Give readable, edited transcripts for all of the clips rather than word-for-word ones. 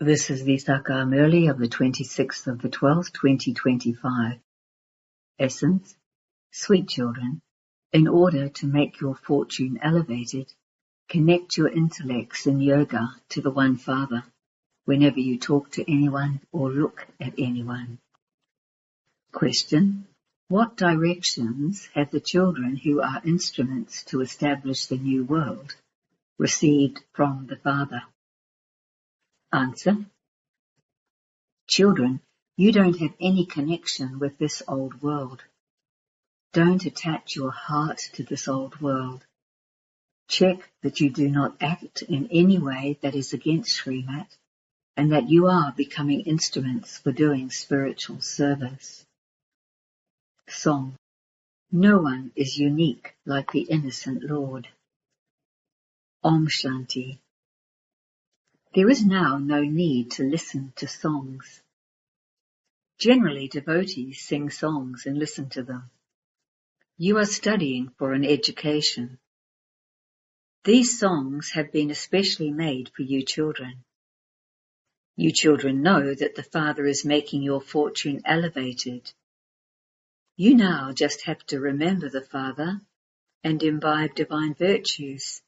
This is the Murli of the 26th of the 12th, 2025. Essence: sweet children, in order to make your fortune elevated, connect your intellects in yoga to the One Father whenever you talk to anyone or look at anyone. Question: what directions have the children who are instruments to establish the new world received from the Father? Answer: children, you don't have any connection with this old world. Don't attach your heart to this old world. Check that you do not act in any way that is against Srimat, and that you are becoming instruments for doing spiritual service. Song: no one is unique like the innocent Lord. Om Shanti. There is now no need to listen to songs. Generally, devotees sing songs and listen to them. You are studying for an education. These songs have been especially made for you children. You children know that the Father is making your fortune elevated. You now just have to remember the Father and imbibe divine virtues.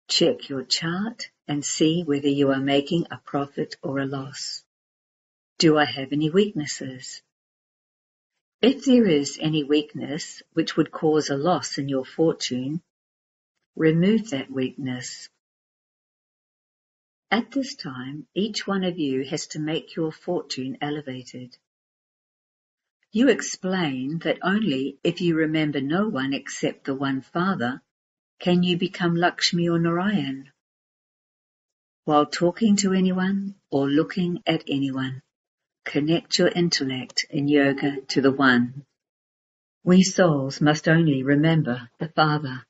Check your chart and see whether you are making a profit or a loss. Do I have any weaknesses? If there is any weakness which would cause a loss in your fortune, remove that weakness. At this time, each one of you has to make your fortune elevated. You explain that only if you remember no one except the One Father can you become Lakshmi or Narayan. While talking to anyone or looking at anyone, connect your intellect in yoga to the One. We souls must only remember the Father.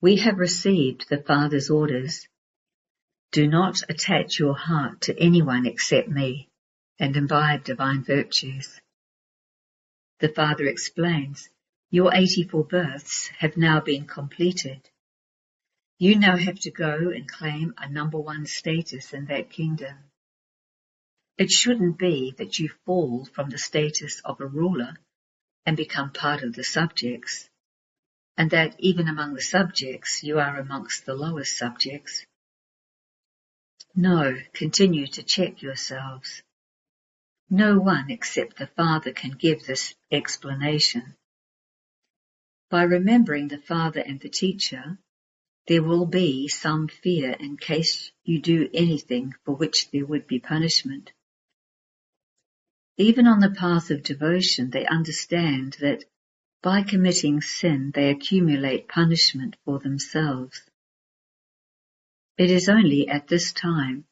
We have received the Father's orders. Do not attach your heart to anyone except me, and imbibe divine virtues. The Father explains, your 84 births have now been completed. You now have to go and claim a number 1 status in that kingdom. It shouldn't be that you fall from the status of a ruler and become part of the subjects, and that even among the subjects you are amongst the lowest subjects. No, continue to check yourselves. No one except the Father can give this explanation. By remembering the Father and the Teacher, there will be some fear in case you do anything for which there would be punishment. Even on the path of devotion, they understand that by committing sin, they accumulate punishment for themselves. It is only at this time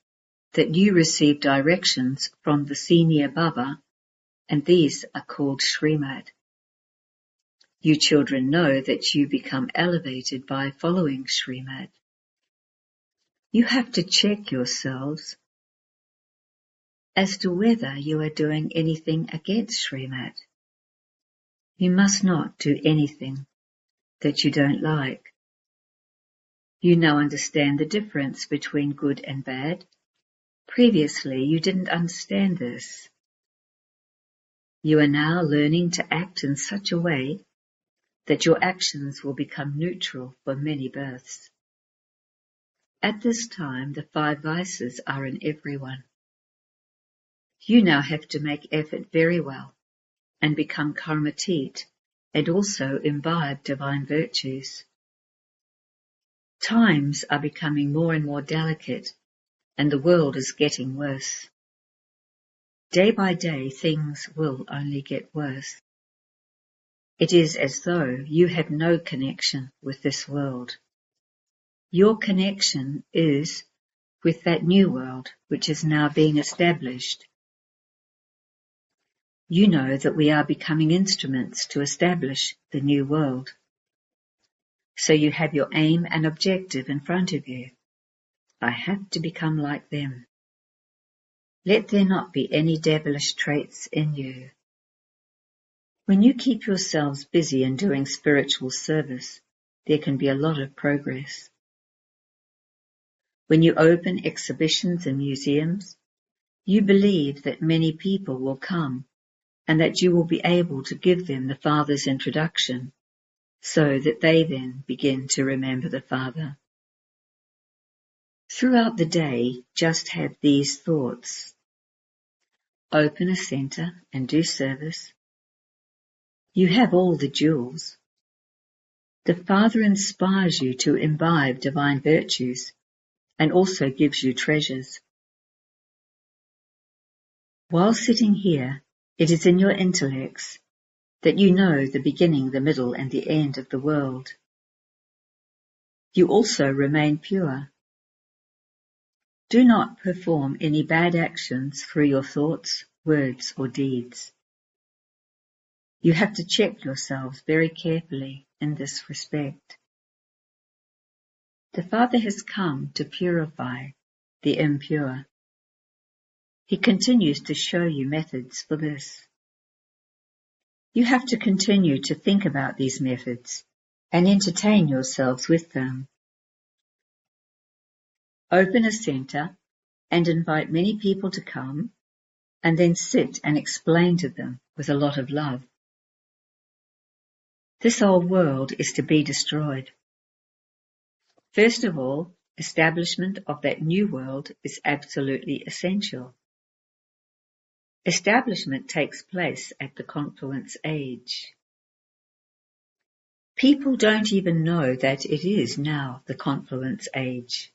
that you receive directions from the senior Baba, and these are called Srimat. You children know that you become elevated by following Srimat. You have to check yourselves as to whether you are doing anything against Srimat. You must not do anything that you don't like. You now understand the difference between good and bad. Previously, you didn't understand this. You are now learning to act in such a way that your actions will become neutral for many births. At this time, the 5 vices are in everyone. You now have to make effort very well and become karmatit and also imbibe divine virtues. Times are becoming more and more delicate, and the world is getting worse. Day by day, things will only get worse. It is as though you have no connection with this world. Your connection is with that new world which is now being established. You know that we are becoming instruments to establish the new world. So you have your aim and objective in front of you. I have to become like them. Let there not be any devilish traits in you. When you keep yourselves busy in doing spiritual service, there can be a lot of progress. When you open exhibitions and museums, you believe that many people will come and that you will be able to give them the Father's introduction, so that they then begin to remember the Father. Throughout the day, just have these thoughts. Open a center and do service. You have all the jewels. The Father inspires you to imbibe divine virtues and also gives you treasures. While sitting here, it is in your intellects that you know the beginning, the middle, and the end of the world. You also remain pure. Do not perform any bad actions through your thoughts, words, or deeds. You have to check yourselves very carefully in this respect. The Father has come to purify the impure. He continues to show you methods for this. You have to continue to think about these methods and entertain yourselves with them. Open a center and invite many people to come, and then sit and explain to them with a lot of love. This old world is to be destroyed. First of all, establishment of that new world is absolutely essential. Establishment takes place at the confluence age. People don't even know that it is now the confluence age.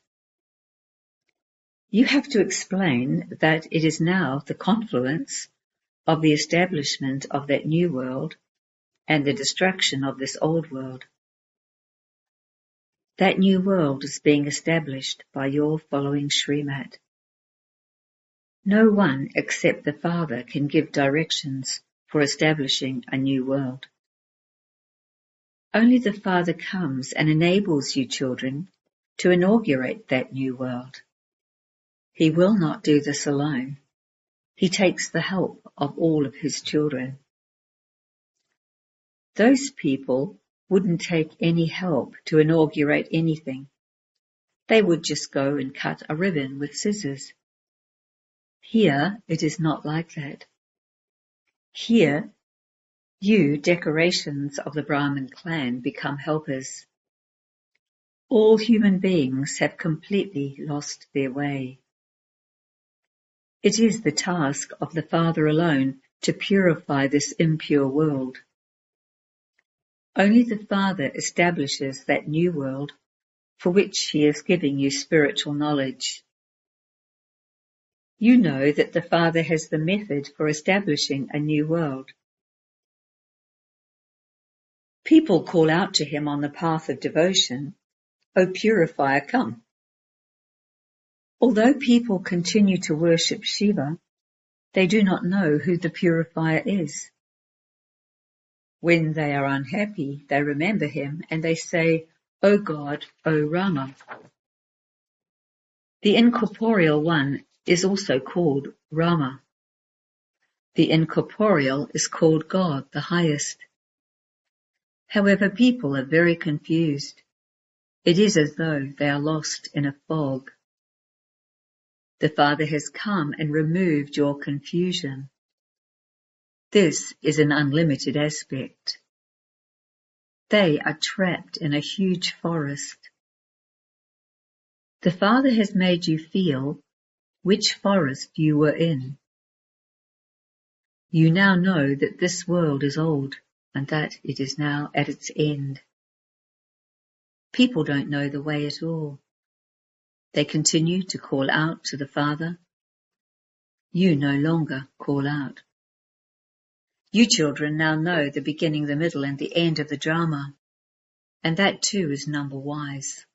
You have to explain that it is now the confluence of the establishment of that new world and the destruction of this old world. That new world is being established by your following Srimat. No one except the Father can give directions for establishing a new world. Only the Father comes and enables you children to inaugurate that new world. He will not do this alone. He takes the help of all of his children. Those people wouldn't take any help to inaugurate anything. They would just go and cut a ribbon with scissors. Here, it is not like that. Here, you, decorations of the Brahmin clan, become helpers. All human beings have completely lost their way. It is the task of the Father alone to purify this impure world. Only the Father establishes that new world for which he is giving you spiritual knowledge. You know that the Father has the method for establishing a new world. People call out to him on the path of devotion, "O purifier, come." Although people continue to worship Shiva, they do not know who the purifier is. When they are unhappy, they remember him and they say, "O God, O Rama." The incorporeal one is also called Rama. The incorporeal is called God, the highest. However, people are very confused. It is as though they are lost in a fog. The Father has come and removed your confusion. This is an unlimited aspect. They are trapped in a huge forest. The Father has made you feel which forest you were in. You now know that this world is old and that it is now at its end. People don't know the way at all. They continue to call out to the Father. You no longer call out. You children now know the beginning, the middle, and the end of the drama, and that too is number-wise.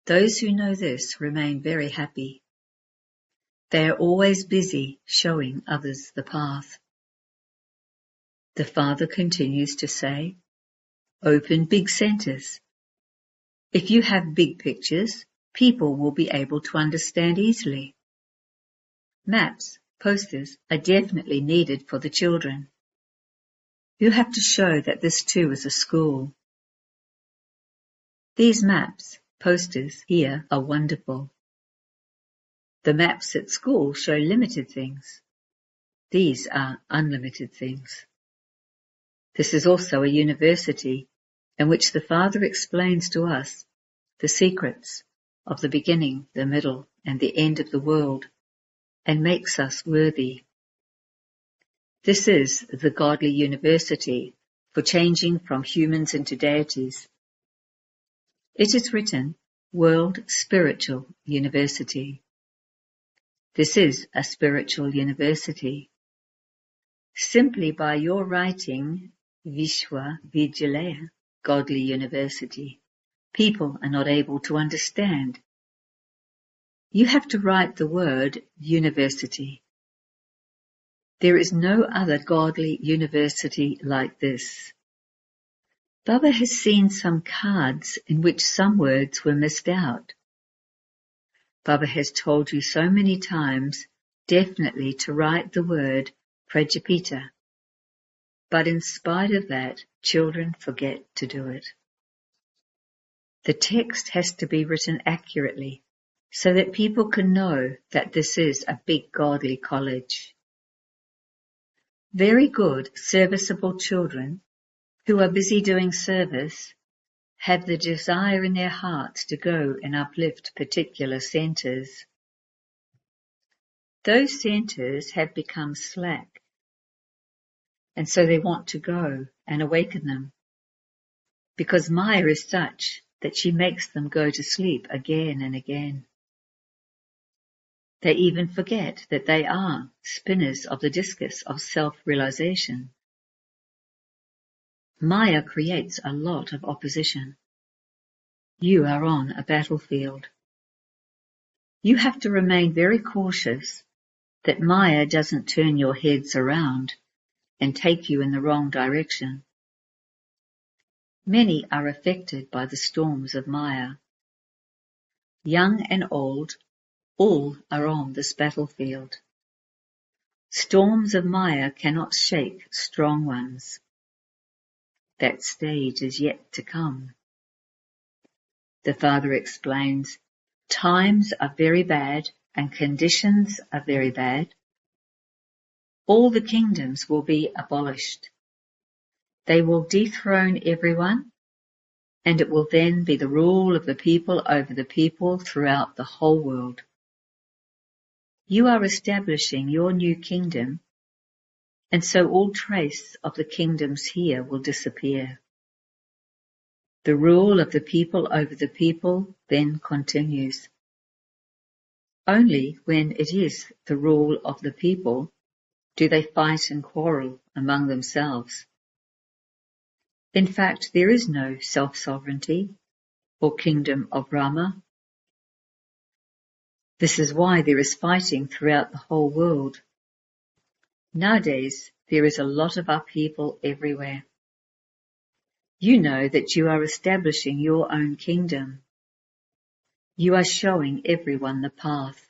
Those who know this remain very happy. They are always busy showing others the path. The Father continues to say, "Open big centers. If you have big pictures, people will be able to understand easily. Maps, posters are definitely needed for the children. You have to show that this too is a school. These maps posters here are wonderful. The maps at school show limited things. These are unlimited things. This is also a university in which the Father explains to us the secrets of the beginning, the middle, and the end of the world, and makes us worthy. This is the godly university for changing from humans into deities. It is written, World Spiritual University. This is a spiritual university. Simply by your writing Vishwa-Vidyalaya, Godly University, people are not able to understand. You have to write the word university. There is no other godly university like this. Baba has seen some cards in which some words were missed out. Baba has told you so many times definitely to write the word Prajapita. But in spite of that, children forget to do it. The text has to be written accurately so that people can know that this is a big godly college. Very good, serviceable children who are busy doing service have the desire in their hearts to go and uplift particular centers. Those centers have become slack, and so they want to go and awaken them, because Maya is such that she makes them go to sleep again and again. They even forget that they are spinners of the discus of self-realization. Maya creates a lot of opposition. You are on a battlefield. You have to remain very cautious that Maya doesn't turn your heads around and take you in the wrong direction. Many are affected by the storms of Maya. Young and old, all are on this battlefield. Storms of Maya cannot shake strong ones. That stage is yet to come. The Father explains, times are very bad and conditions are very bad. All the kingdoms will be abolished. They will dethrone everyone, and it will then be the rule of the people over the people throughout the whole world. You are establishing your new kingdom, and so all trace of the kingdoms here will disappear. The rule of the people over the people then continues. Only when it is the rule of the people do they fight and quarrel among themselves. In fact, there is no self-sovereignty or kingdom of Brahma. This is why there is fighting throughout the whole world. Nowadays, there is a lot of upheaval everywhere. You know that you are establishing your own kingdom. You are showing everyone the path.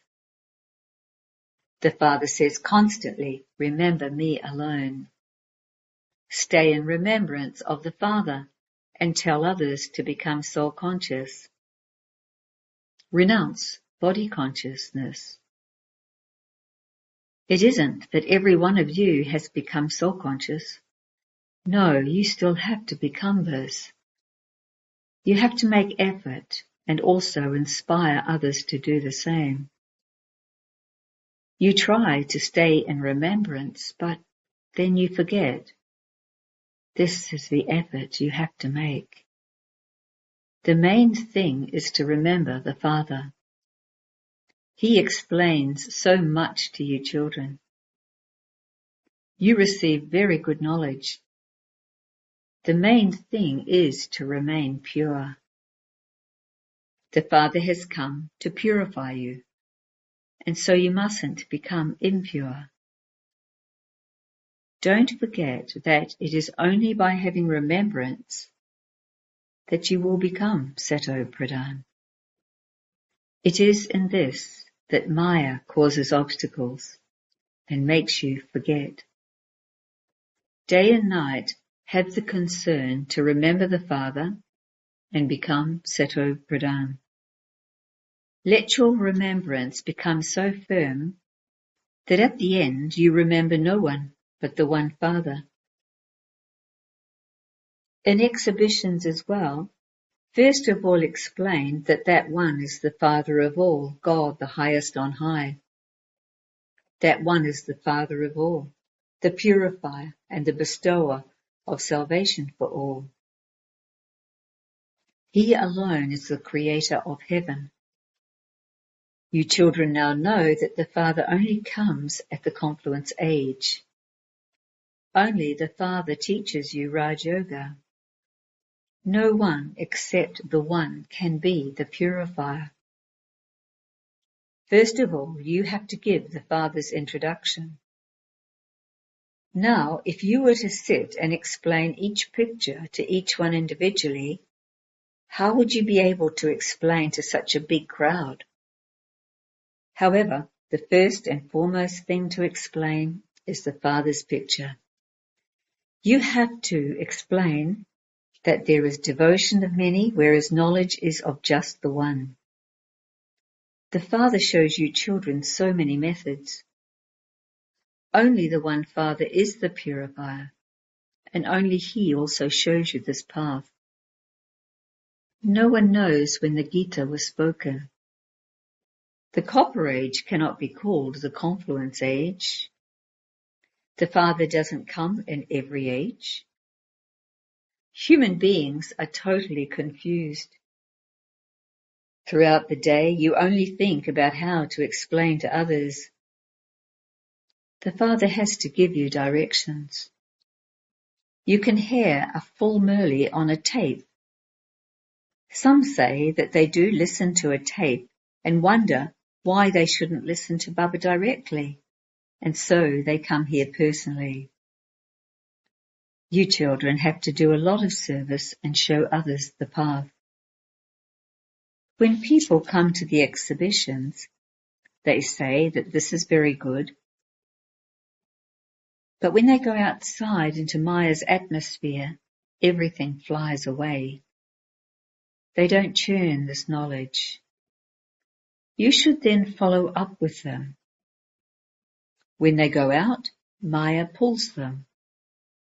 The Father says constantly, remember me alone. Stay in remembrance of the Father and tell others to become soul conscious. Renounce body consciousness. It isn't that every one of you has become soul conscious. No, you still have to become this. You have to make effort and also inspire others to do the same. You try to stay in remembrance, but then you forget. This is the effort you have to make. The main thing is to remember the Father. He explains so much to you children. You receive very good knowledge. The main thing is to remain pure. The Father has come to purify you, and so you mustn't become impure. Don't forget that it is only by having remembrance that you will become Sato Pradhan. It is in this that Maya causes obstacles and makes you forget. Day and night have the concern to remember the Father and become Seto Pradhan. Let your remembrance become so firm that at the end you remember no one but the one Father. In exhibitions as well, first of all explain that one is the Father of all, God the highest on high. That one is the Father of all, the purifier and the bestower of salvation for all. He alone is the creator of heaven. You children now know that the Father only comes at the confluence age. Only the Father teaches you Raj Yoga. No one except the One can be the purifier. First of all, you have to give the Father's introduction. Now, if you were to sit and explain each picture to each one individually, how would you be able to explain to such a big crowd? However, the first and foremost thing to explain is the Father's picture. You have to explain that there is devotion of many, whereas knowledge is of just the one. The Father shows you children so many methods. Only the one Father is the purifier, and only He also shows you this path. No one knows when the Gita was spoken. The Copper Age cannot be called the Confluence Age. The Father doesn't come in every age. Human beings are totally confused. Throughout the day, you only think about how to explain to others. The Father has to give you directions. You can hear a full Murli on a tape. Some say that they do listen to a tape and wonder why they shouldn't listen to Baba directly, and so they come here personally. You children have to do a lot of service and show others the path. When people come to the exhibitions, they say that this is very good. But when they go outside into Maya's atmosphere, everything flies away. They don't churn this knowledge. You should then follow up with them. When they go out, Maya pulls them.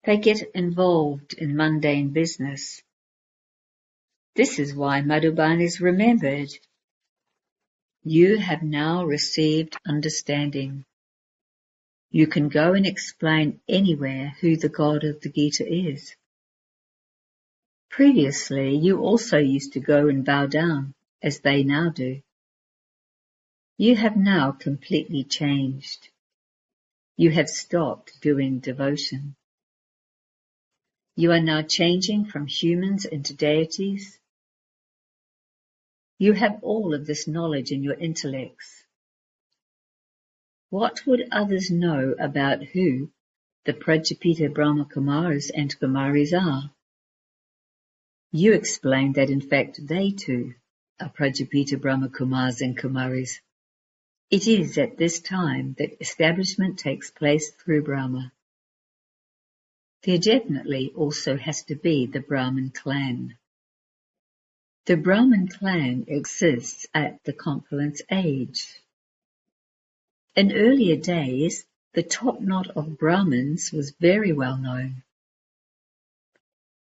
They get involved in mundane business. This is why Madhuban is remembered. You have now received understanding. You can go and explain anywhere who the God of the Gita is. Previously, you also used to go and bow down, as they now do. You have now completely changed. You have stopped doing devotion. You are now changing from humans into deities. You have all of this knowledge in your intellects. What would others know about who the Prajapita brahmakumaris and kumaris are? You explained that in fact they too are Prajapita brahmakumaris and kumaris. It is at this time that establishment takes place through Brahma. There definitely also has to be the Brahmin clan. The Brahmin clan exists at the confluence age. In earlier days, the top knot of Brahmins was very well known.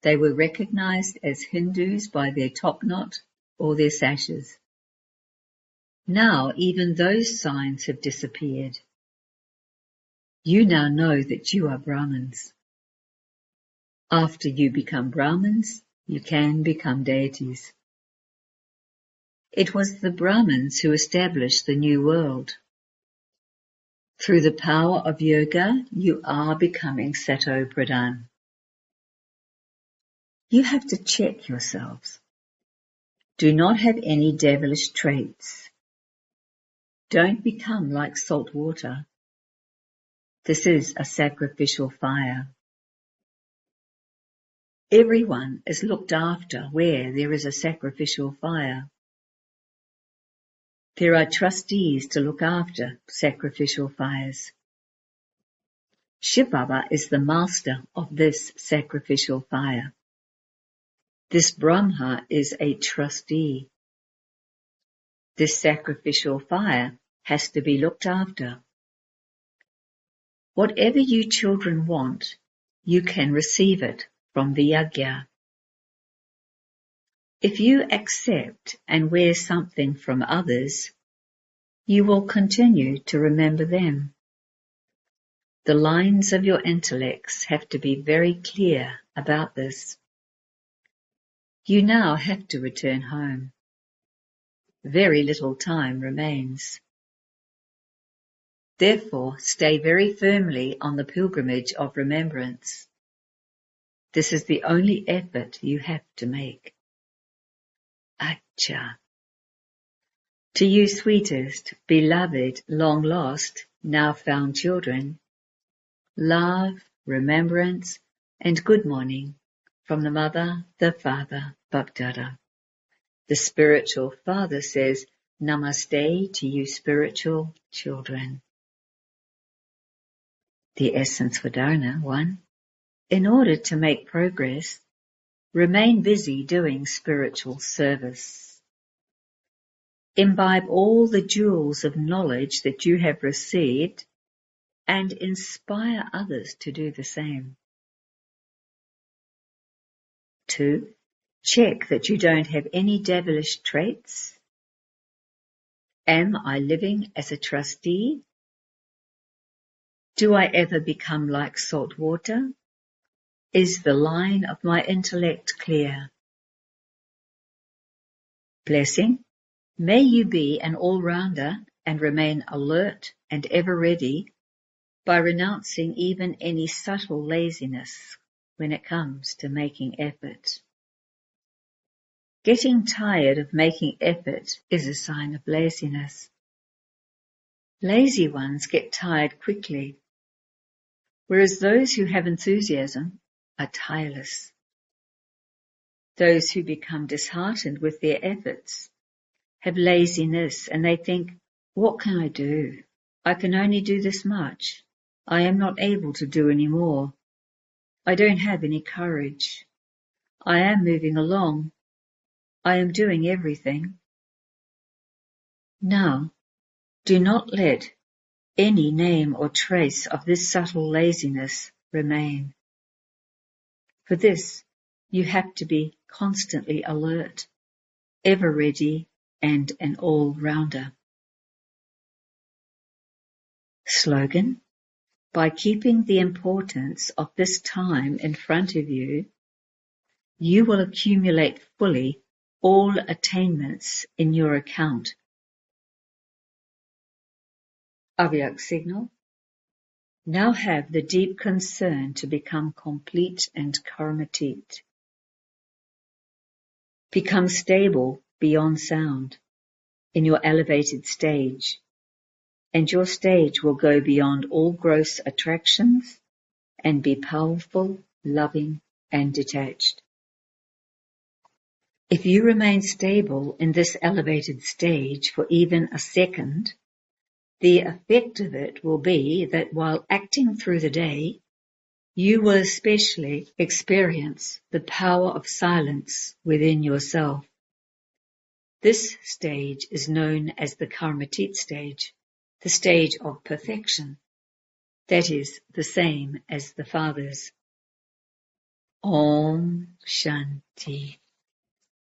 They were recognized as Hindus by their top knot or their sashes. Now even those signs have disappeared. You now know that you are Brahmins. After you become Brahmins, you can become deities. It was the Brahmins who established the new world. Through the power of yoga, you are becoming Seto Pradhan. You have to check yourselves. Do not have any devilish traits. Don't become like salt water. This is a sacrificial fire. Everyone is looked after where there is a sacrificial fire. There are trustees to look after sacrificial fires. Shiv Baba is the master of this sacrificial fire. This Brahma is a trustee. This sacrificial fire has to be looked after. Whatever you children want, you can receive it from the yajna. If you accept and wear something from others, you will continue to remember them. The lines of your intellects have to be very clear about this. You now have to return home. Very little time remains. Therefore, stay very firmly on the pilgrimage of remembrance. This is the only effort you have to make. Acha. To you sweetest, beloved, long lost, now found children, love, remembrance, and good morning from the Mother, the Father, Bhaktada. The spiritual father says, Namaste to you spiritual children. The essence for dharana, 1. In order to make progress, remain busy doing spiritual service. Imbibe all the jewels of knowledge that you have received and inspire others to do the same. 2. Check that you don't have any devilish traits. Am I living as a trustee? Do I ever become like salt water? Is the line of my intellect clear? Blessing. May you be an all-rounder and remain alert and ever ready by renouncing even any subtle laziness when it comes to making effort. Getting tired of making effort is a sign of laziness. Lazy ones get tired quickly, whereas those who have enthusiasm are tireless. Those who become disheartened with their efforts have laziness and they think, what can I do? I can only do this much. I am not able to do any more. I don't have any courage. I am moving along. I am doing everything. Now, do not let any name or trace of this subtle laziness remain. For this, you have to be constantly alert, ever ready, and an all-rounder. Slogan: by keeping the importance of this time in front of you, you will accumulate fully all attainments in your account. Avyak signal. Now have the deep concern to become complete and karmatit. Become stable beyond sound in your elevated stage, and your stage will go beyond all gross attractions and be powerful, loving, and detached. If you remain stable in this elevated stage for even a second, the effect of it will be that while acting through the day, you will especially experience the power of silence within yourself. This stage is known as the karmatit stage, the stage of perfection. That is the same as the Father's. Om Shanti.